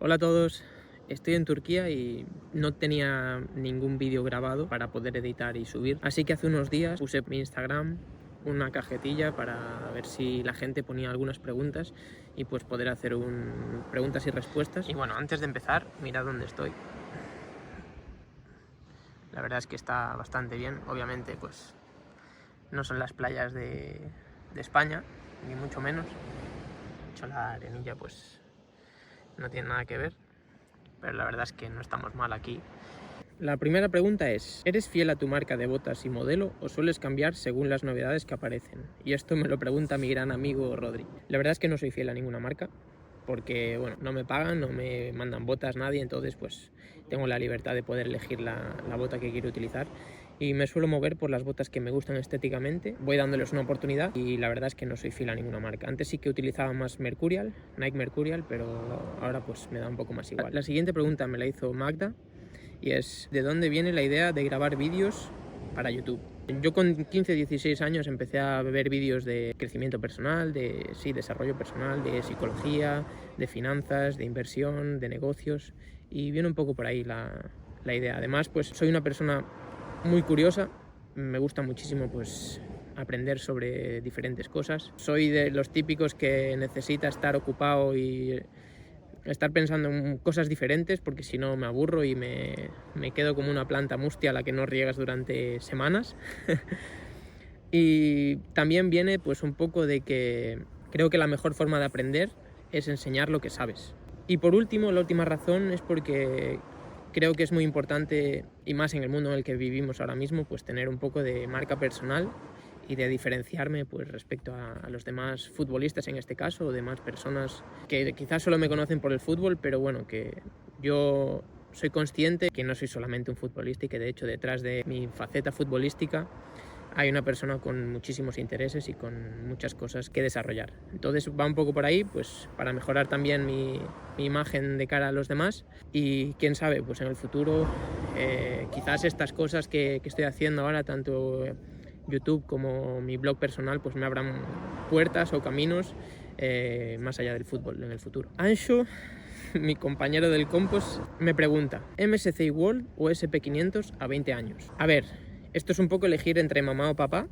Hola a todos, estoy en Turquía y no tenía ningún vídeo grabado para poder editar y subir, así que hace unos días puse en mi Instagram una cajetilla para ver si la gente ponía algunas preguntas y pues poder hacer preguntas y respuestas. Y bueno, antes de empezar, mirad dónde estoy. La verdad es que está bastante bien, obviamente pues no son las playas de España, ni mucho menos. De hecho la arenilla pues no tiene nada que ver, pero la verdad es que no estamos mal aquí. La primera pregunta es, ¿eres fiel a tu marca de botas y modelo o sueles cambiar según las novedades que aparecen? Y esto me lo pregunta mi gran amigo Rodri. La verdad es que no soy fiel a ninguna marca, porque bueno, no me pagan, no me mandan botas nadie, entonces pues tengo la libertad de poder elegir la bota que quiero utilizar. Y me suelo mover por las botas que me gustan estéticamente, voy dándoles una oportunidad y la verdad es que no soy fiel a ninguna marca. Antes sí que utilizaba más Mercurial, Nike Mercurial, pero ahora pues me da un poco más igual. La siguiente pregunta me la hizo Magda y es, ¿de dónde viene la idea de grabar vídeos para YouTube? Yo con 15-16 años empecé a ver vídeos de crecimiento personal, de desarrollo personal, de psicología, de finanzas, de inversión, de negocios, y viene un poco por ahí la idea. Además, pues soy una persona muy curiosa, me gusta muchísimo pues aprender sobre diferentes cosas. Soy de los típicos que necesita estar ocupado y estar pensando en cosas diferentes, porque si no me aburro y me quedo como una planta mustia a la que no riegas durante semanas. Y también viene pues un poco de que creo que la mejor forma de aprender es enseñar lo que sabes. Y por último, la última razón es porque creo que es muy importante, y más en el mundo en el que vivimos ahora mismo, pues tener un poco de marca personal y de diferenciarme pues respecto a los demás futbolistas en este caso, o demás personas que quizás solo me conocen por el fútbol, pero bueno, que yo soy consciente que no soy solamente un futbolista y que de hecho detrás de mi faceta futbolística hay una persona con muchísimos intereses y con muchas cosas que desarrollar. Entonces va un poco por ahí, pues para mejorar también mi imagen de cara a los demás, y quién sabe, pues en el futuro quizás estas cosas que estoy haciendo ahora, tanto YouTube como mi blog personal, pues me abran puertas o caminos más allá del fútbol en el futuro. Anshu, mi compañero del compost, me pregunta, ¿MSCI World o SP500 a 20 años? A ver, esto es un poco elegir entre mamá o papá,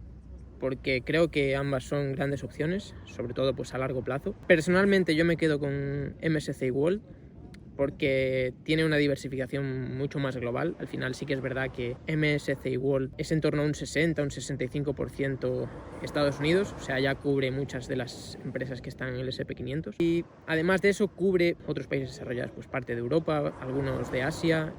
porque creo que ambas son grandes opciones, sobre todo pues a largo plazo. Personalmente yo me quedo con MSCI World, porque tiene una diversificación mucho más global. Al final sí que es verdad que MSCI World es en torno a un 60, un 65% Estados Unidos, o sea, ya cubre muchas de las empresas que están en el SP500. Y además de eso cubre otros países desarrollados, pues parte de Europa, algunos de Asia,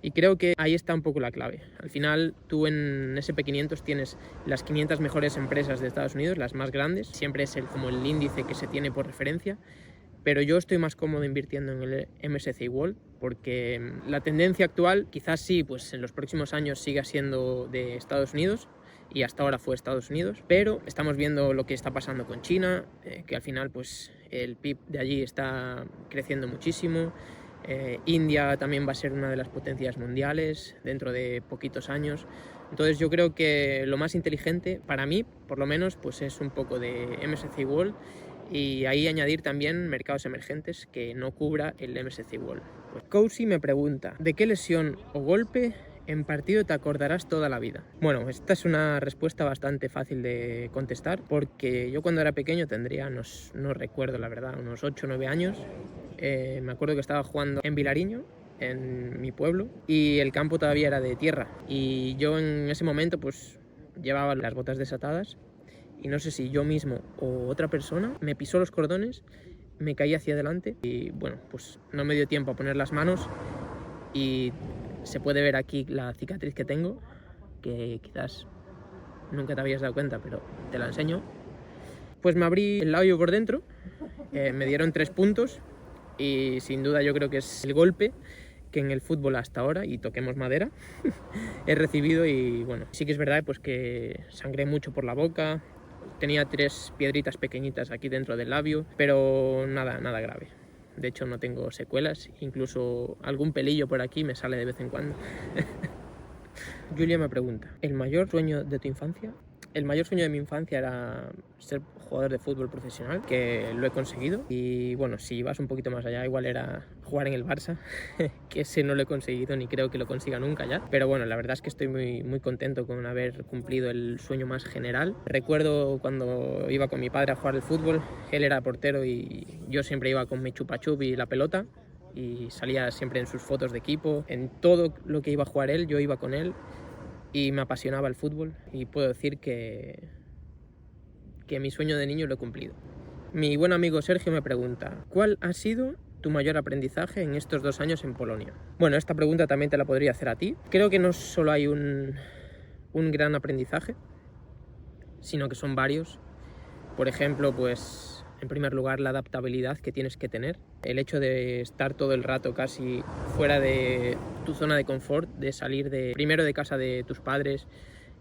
y creo que ahí está un poco la clave. Al final tú en SP500 tienes las 500 mejores empresas de Estados Unidos, las más grandes, siempre es como el índice que se tiene por referencia. Pero yo estoy más cómodo invirtiendo en el MSCI World porque la tendencia actual quizás sí, pues en los próximos años siga siendo de Estados Unidos, y hasta ahora fue Estados Unidos, pero estamos viendo lo que está pasando con China, que al final pues el PIB de allí está creciendo muchísimo. India también va a ser una de las potencias mundiales dentro de poquitos años. Entonces yo creo que lo más inteligente para mí, por lo menos, pues es un poco de MSCI World, y ahí añadir también mercados emergentes que no cubra el MSCI World. Pues Cousy me pregunta, ¿de qué lesión o golpe en partido te acordarás toda la vida? Bueno, esta es una respuesta bastante fácil de contestar, porque yo cuando era pequeño tendría, no recuerdo la verdad, unos 8 o 9 años. Me acuerdo que estaba jugando en Vilariño, en mi pueblo, y el campo todavía era de tierra, y yo en ese momento pues llevaba las botas desatadas, y no sé si yo mismo o otra persona me pisó los cordones, me caí hacia adelante y bueno, pues no me dio tiempo a poner las manos, y se puede ver aquí la cicatriz que tengo, que quizás nunca te habías dado cuenta, pero te la enseño. Pues me abrí el labio por dentro, me dieron 3 puntos, y sin duda yo creo que es el golpe que en el fútbol hasta ahora, y toquemos madera, he recibido. Y bueno, sí que es verdad pues que sangré mucho por la boca, tenía 3 piedritas pequeñitas aquí dentro del labio, pero nada grave. De hecho no tengo secuelas, incluso algún pelillo por aquí me sale de vez en cuando. Julia me pregunta, ¿el mayor sueño de tu infancia? El mayor sueño de mi infancia era ser jugador de fútbol profesional, que lo he conseguido. Y bueno, si vas un poquito más allá, igual era jugar en el Barça, que ese no lo he conseguido ni creo que lo consiga nunca ya. Pero bueno, la verdad es que estoy muy contento con haber cumplido el sueño más general. Recuerdo cuando iba con mi padre a jugar al fútbol, él era portero y yo siempre iba con mi chupa-chup y la pelota. Y salía siempre en sus fotos de equipo, en todo lo que iba a jugar él, yo iba con él. Y me apasionaba el fútbol y puedo decir que mi sueño de niño lo he cumplido. Mi buen amigo Sergio me pregunta, ¿cuál ha sido tu mayor aprendizaje en estos 2 años en Polonia? Bueno, esta pregunta también te la podría hacer a ti. Creo que no solo hay un gran aprendizaje, sino que son varios. Por ejemplo, pues en primer lugar la adaptabilidad que tienes que tener. El hecho de estar todo el rato casi fuera de tu zona de confort, de salir primero de casa de tus padres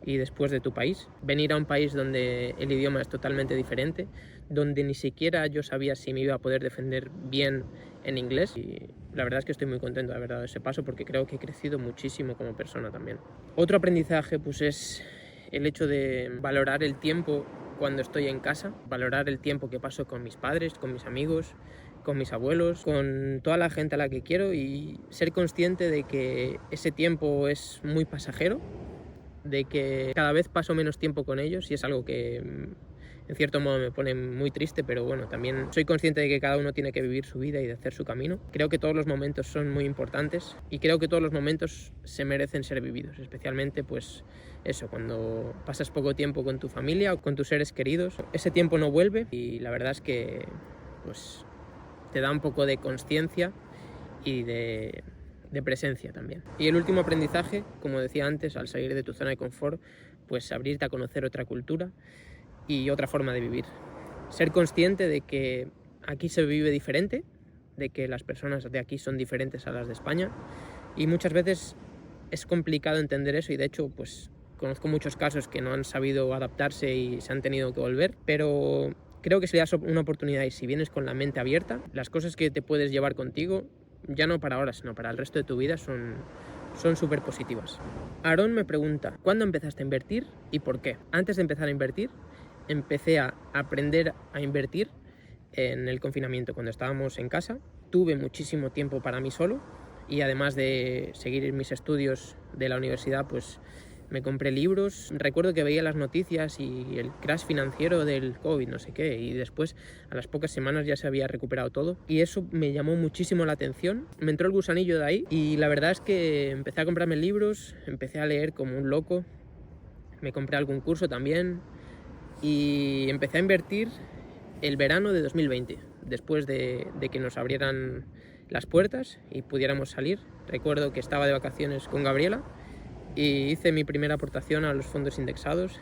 y después de tu país. Venir a un país donde el idioma es totalmente diferente, donde ni siquiera yo sabía si me iba a poder defender bien en inglés. Y la verdad es que estoy muy contento de haber dado ese paso porque creo que he crecido muchísimo como persona también. Otro aprendizaje pues es el hecho de valorar el tiempo cuando estoy en casa, valorar el tiempo que paso con mis padres, con mis amigos, con mis abuelos, con toda la gente a la que quiero y ser consciente de que ese tiempo es muy pasajero, de que cada vez paso menos tiempo con ellos y es algo que en cierto modo me pone muy triste, pero bueno, también soy consciente de que cada uno tiene que vivir su vida y de hacer su camino. Creo que todos los momentos son muy importantes y creo que todos los momentos se merecen ser vividos, especialmente pues eso, cuando pasas poco tiempo con tu familia o con tus seres queridos. Ese tiempo no vuelve y la verdad es que pues te da un poco de consciencia y de presencia también. Y el último aprendizaje, como decía antes, al salir de tu zona de confort, pues abrirte a conocer otra cultura y otra forma de vivir. Ser consciente de que aquí se vive diferente, de que las personas de aquí son diferentes a las de España y muchas veces es complicado entender eso y de hecho pues conozco muchos casos que no han sabido adaptarse y se han tenido que volver, pero creo que si le das una oportunidad y si vienes con la mente abierta, las cosas que te puedes llevar contigo, ya no para ahora, sino para el resto de tu vida, son súper positivas. Aarón me pregunta, ¿cuándo empezaste a invertir y por qué? Antes de empezar a invertir, empecé a aprender a invertir en el confinamiento. Cuando estábamos en casa, tuve muchísimo tiempo para mí solo y además de seguir mis estudios de la universidad, pues me compré libros. Recuerdo que veía las noticias y el crash financiero del COVID, no sé qué, y después a las pocas semanas ya se había recuperado todo y eso me llamó muchísimo la atención. Me entró el gusanillo de ahí y la verdad es que empecé a comprarme libros, empecé a leer como un loco, me compré algún curso también y empecé a invertir el verano de 2020, después de que nos abrieran las puertas y pudiéramos salir. Recuerdo que estaba de vacaciones con Gabriela y hice mi primera aportación a los fondos indexados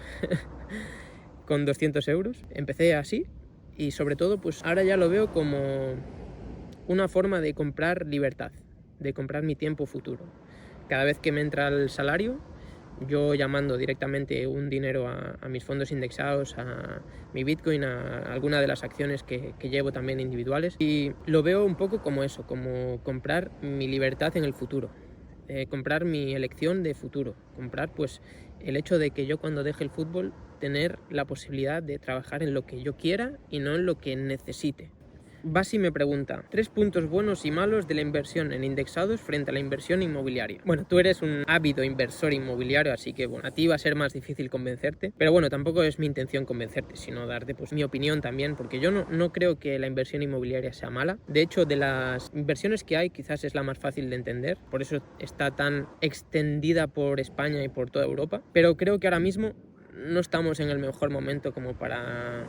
con 200 euros. Empecé así y sobre todo pues ahora ya lo veo como una forma de comprar libertad, de comprar mi tiempo futuro. Cada vez que me entra el salario, yo llamando directamente un dinero a mis fondos indexados, a mi Bitcoin, a alguna de las acciones que llevo también individuales. Y lo veo un poco como eso, como comprar mi libertad en el futuro, comprar mi elección de futuro, comprar pues el hecho de que yo cuando deje el fútbol tener la posibilidad de trabajar en lo que yo quiera y no en lo que necesite. Basi me pregunta, 3 puntos buenos y malos de la inversión en indexados frente a la inversión inmobiliaria. Bueno, tú eres un ávido inversor inmobiliario, así que bueno, a ti va a ser más difícil convencerte, pero bueno, tampoco es mi intención convencerte, sino darte pues mi opinión también, porque yo no creo que la inversión inmobiliaria sea mala. De hecho, de las inversiones que hay, quizás es la más fácil de entender, por eso está tan extendida por España y por toda Europa, pero creo que ahora mismo no estamos en el mejor momento como para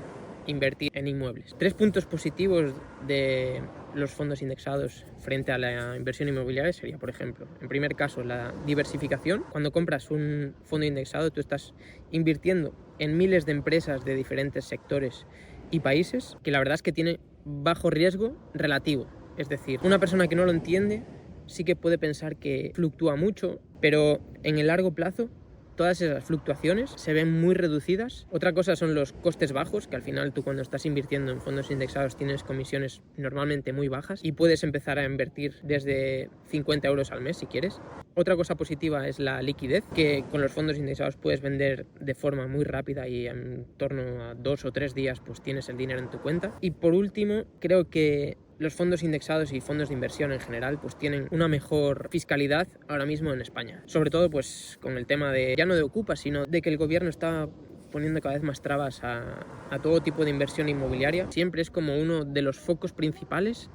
invertir en inmuebles. 3 puntos positivos de los fondos indexados frente a la inversión inmobiliaria sería, por ejemplo, en primer caso, la diversificación. Cuando compras un fondo indexado, tú estás invirtiendo en miles de empresas de diferentes sectores y países, que la verdad es que tiene bajo riesgo relativo. Es decir, una persona que no lo entiende sí que puede pensar que fluctúa mucho, pero en el largo plazo todas esas fluctuaciones se ven muy reducidas. Otra cosa son los costes bajos, que al final tú cuando estás invirtiendo en fondos indexados tienes comisiones normalmente muy bajas y puedes empezar a invertir desde 50 euros al mes si quieres. Otra cosa positiva es la liquidez, que con los fondos indexados puedes vender de forma muy rápida y en torno a 2 o 3 días pues tienes el dinero en tu cuenta. Y por último, creo que los fondos indexados y fondos de inversión en general pues tienen una mejor fiscalidad ahora mismo en España. Sobre todo pues con el tema de, ya no de Ocupa, sino de que el gobierno está poniendo cada vez más trabas a todo tipo de inversión inmobiliaria. Siempre es como uno de los focos principales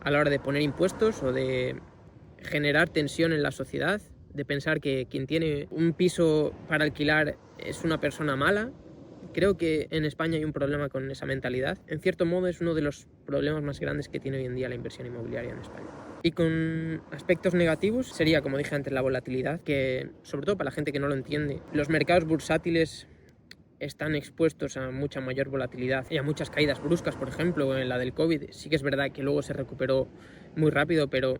a la hora de poner impuestos o de generar tensión en la sociedad, de pensar que quien tiene un piso para alquilar es una persona mala. Creo que en España hay un problema con esa mentalidad. En cierto modo es uno de los problemas más grandes que tiene hoy en día la inversión inmobiliaria en España. Y con aspectos negativos sería, como dije antes, la volatilidad, que sobre todo para la gente que no lo entiende, los mercados bursátiles están expuestos a mucha mayor volatilidad y a muchas caídas bruscas. Por ejemplo, en la del COVID sí que es verdad que luego se recuperó muy rápido, pero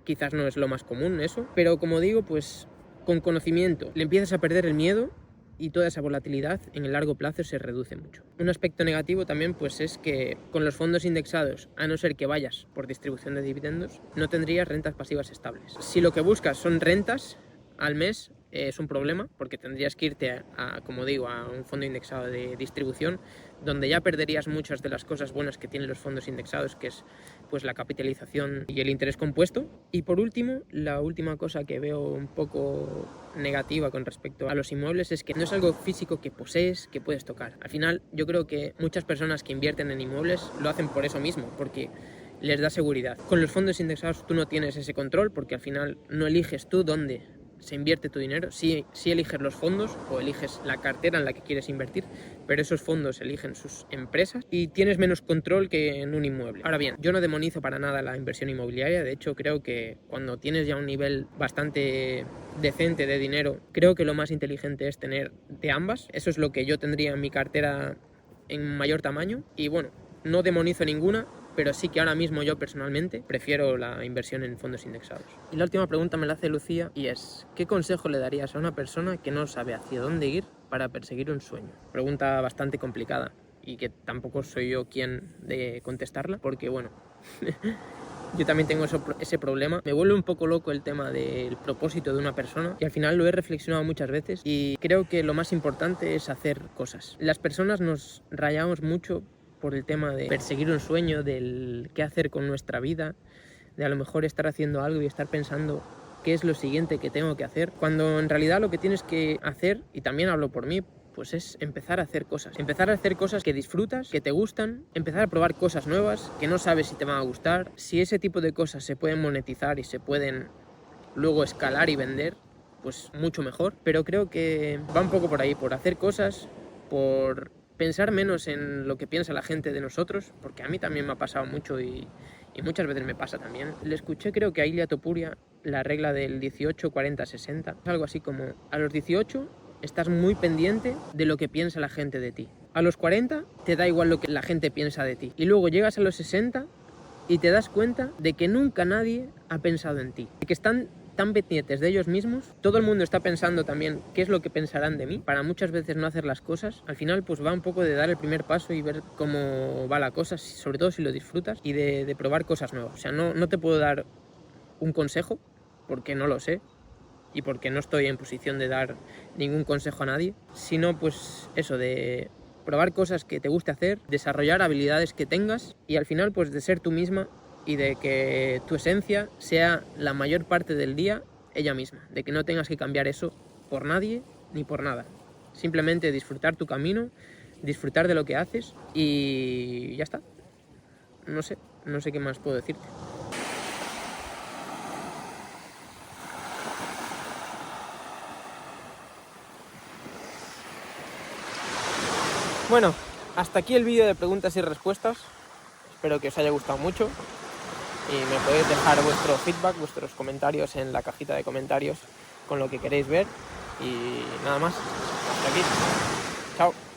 quizás no es lo más común eso. Pero como digo, pues con conocimiento le empiezas a perder el miedo y toda esa volatilidad en el largo plazo se reduce mucho. Un aspecto negativo también pues es que con los fondos indexados, a no ser que vayas por distribución de dividendos, no tendrías rentas pasivas estables. Si lo que buscas son rentas al mes, es un problema porque tendrías que irte como digo, a un fondo indexado de distribución donde ya perderías muchas de las cosas buenas que tienen los fondos indexados, que es pues la capitalización y el interés compuesto. Y por último, la última cosa que veo un poco negativa con respecto a los inmuebles es que no es algo físico que posees, que puedes tocar. Al final yo creo que muchas personas que invierten en inmuebles lo hacen por eso mismo, porque les da seguridad. Con los fondos indexados tú no tienes ese control porque al final no eliges tú dónde se invierte tu dinero. Sí eliges los fondos o eliges la cartera en la que quieres invertir, pero esos fondos eligen sus empresas y tienes menos control que en un inmueble. Ahora bien, yo no demonizo para nada la inversión inmobiliaria. De hecho, creo que cuando tienes ya un nivel bastante decente de dinero, creo que lo más inteligente es tener de ambas. Eso es lo que yo tendría en mi cartera en mayor tamaño. Y bueno, no demonizo ninguna, pero sí que ahora mismo yo personalmente prefiero la inversión en fondos indexados. Y la última pregunta me la hace Lucía y es: ¿qué consejo le darías a una persona que no sabe hacia dónde ir para perseguir un sueño? Pregunta bastante complicada y que tampoco soy yo quien de contestarla, porque bueno, yo también tengo ese problema. Me vuelve un poco loco el tema del propósito de una persona y al final lo he reflexionado muchas veces y creo que lo más importante es hacer cosas. Las personas nos rayamos mucho por el tema de perseguir un sueño, del qué hacer con nuestra vida, de a lo mejor estar haciendo algo y estar pensando qué es lo siguiente que tengo que hacer, cuando en realidad lo que tienes que hacer, y también hablo por mí, pues es empezar a hacer cosas que disfrutas, que te gustan, empezar a probar cosas nuevas que no sabes si te van a gustar. Si ese tipo de cosas se pueden monetizar y se pueden luego escalar y vender, pues mucho mejor. Pero creo que va un poco por ahí, por hacer cosas, por pensar menos en lo que piensa la gente de nosotros, porque a mí también me ha pasado mucho y muchas veces me pasa también. Le escuché creo que a Ilia Topuria la regla del 18, 40, 60, algo así como: a los 18 estás muy pendiente de lo que piensa la gente de ti, a los 40 te da igual lo que la gente piensa de ti, y luego llegas a los 60 y te das cuenta de que nunca nadie ha pensado en ti, de que están tan pendientes de ellos mismos. Todo el mundo está pensando también qué es lo que pensarán de mí, para muchas veces no hacer las cosas. Al final pues va un poco de dar el primer paso y ver cómo va la cosa, sobre todo si lo disfrutas, y de probar cosas nuevas. O sea, no te puedo dar un consejo porque no lo sé y porque no estoy en posición de dar ningún consejo a nadie, sino pues eso, de probar cosas que te guste hacer, desarrollar habilidades que tengas y al final pues de ser tú misma y de que tu esencia sea la mayor parte del día ella misma, de que no tengas que cambiar eso por nadie ni por nada. Simplemente disfrutar tu camino, disfrutar de lo que haces y ya está. No sé qué más puedo decirte. Bueno, hasta aquí el vídeo de preguntas y respuestas. Espero que os haya gustado mucho. Y me podéis dejar vuestro feedback, vuestros comentarios en la cajita de comentarios con lo que queréis ver. Y nada más. Hasta aquí. Chao.